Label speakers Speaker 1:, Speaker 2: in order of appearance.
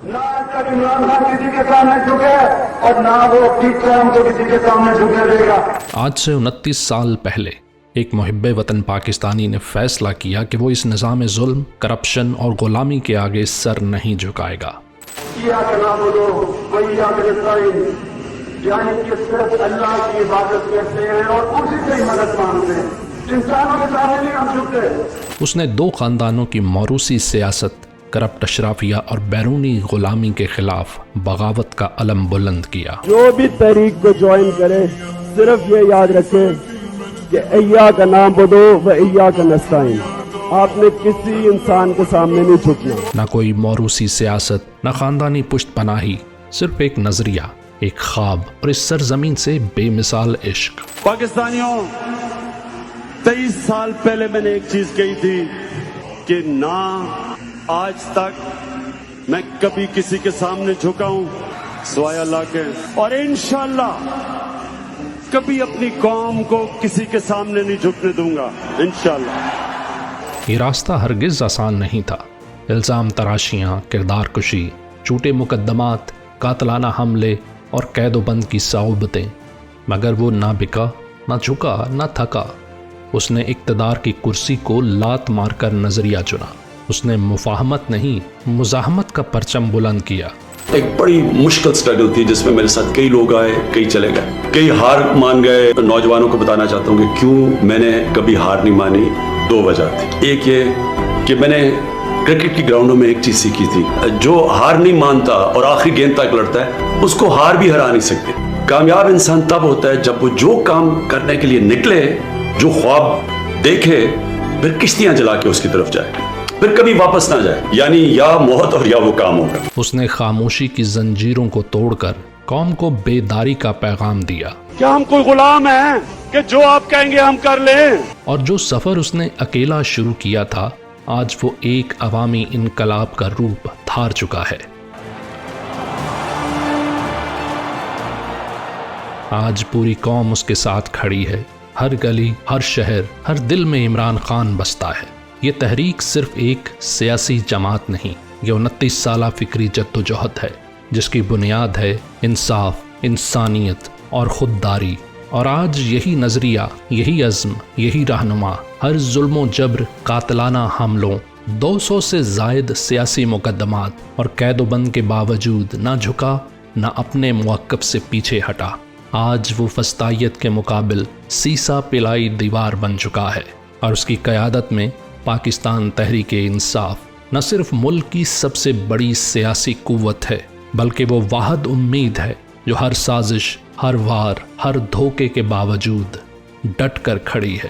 Speaker 1: ना इमरान खान किसी के सामने झुके और ना वो अपनी कौम को किसी के सामने झुकने देगा।
Speaker 2: आज से 29 साल पहले एक मुहिब्बे वतन पाकिस्तानी ने फैसला किया कि वो इस निज़ाम जुल्म, करप्शन और गुलामी के आगे सर नहीं झुकाएगा।
Speaker 1: यानी कि सिर्फ अल्लाह की इबादत करते हैं और उसी से ही मदद मांगते हैं, इंसानों के सामने नहीं हम झुकते।
Speaker 2: उसने दो खानदानों की मौरूसी सियासत, करप्ट अशराफिया और बैरूनी गुलामी के खिलाफ बगावत का अलम बुलंद किया।
Speaker 3: जो भी तहरीक को ज्वाइन करे सिर्फ ये याद रखे कि अय्या का नाम बदो व अय्या का नस्ताइन, आपने किसी इंसान के सामने नहीं झुकना।
Speaker 2: न कोई मौरूसी सियासत, न खानदानी पुश्त पनाही, सिर्फ एक नजरिया, एक ख्वाब और इस सरजमीन से बेमिसाल इश्क।
Speaker 3: पाकिस्तानियों, 23 साल पहले मैंने एक चीज कही थी कि ना आज तक मैं कभी किसी के सामने झुका हूं सिवाय अल्लाह के, और इंशाअल्लाह कभी अपनी कौम को किसी के सामने नहीं झुकने दूंगा इंशाअल्लाह।
Speaker 2: ये रास्ता हरगिज आसान नहीं था। इल्जाम तराशियां, किरदार कुशी, झूठे मुकदमात, कातलाना हमले और कैदोबंद की सौबतें, मगर वो ना बिका, ना झुका, ना थका। उसने इक्तदार की कुर्सी को लात मारकर नजरिया चुना। उसने मुफाहमत नहीं, मुजाहमत का परचम बुलंद किया।
Speaker 4: एक बड़ी मुश्किल स्ट्रगल थी जिसमें मेरे साथ कई लोग आए, कई चले गए, कई हार मान गए। नौजवानों को बताना चाहता हूँ कि क्यों मैंने कभी हार नहीं मानी। 2 वजह थी। एक ये कि मैंने क्रिकेट की ग्राउंडों में एक चीज सीखी थी, जो हार नहीं मानता और आखिरी गेंद तक लड़ता है उसको हार भी हरा नहीं सकते। कामयाब इंसान तब होता है जब वो जो काम करने के लिए निकले, जो ख्वाब देखे, फिर किश्तियां जला के उसकी तरफ जाए, फिर कभी वापस ना जाए। यानी या मौत और या वो काम होगा।
Speaker 2: उसने खामोशी की जंजीरों को तोड़कर कौम को बेदारी का पैगाम दिया।
Speaker 3: क्या हम कोई गुलाम हैं कि जो आप कहेंगे हम कर लें?
Speaker 2: और जो सफर उसने अकेला शुरू किया था, आज वो एक अवामी इनकलाब का रूप धार चुका है। आज पूरी कौम उसके साथ खड़ी है। हर गली, हर शहर, हर दिल में इमरान खान बसता है। ये तहरीक सिर्फ एक सियासी जमात नहीं, ये 29 साला फिक्री जद्दोजहद है, जिसकी बुनियाद है इंसाफ, इंसानियत और खुददारी। और आज यही नजरिया, यही अज़्म, यही रहनुमा हर जुल्म जबर, कातलाना हमलों, 200 से जायद सियासी मुकदमात और कैदोबंद के बावजूद ना झुका, ना अपने मुवक्किफ से पीछे हटा। आज वो फस्तायत के मुकाबिल सीसा पिलाई दीवार बन चुका है। और उसकी क़यादत में पाकिस्तान तहरीके इंसाफ न सिर्फ मुल्क की सबसे बड़ी सियासी कुव्वत है, बल्कि वो वाहिद उम्मीद है जो हर साजिश, हर वार, हर धोखे के बावजूद डट कर खड़ी है।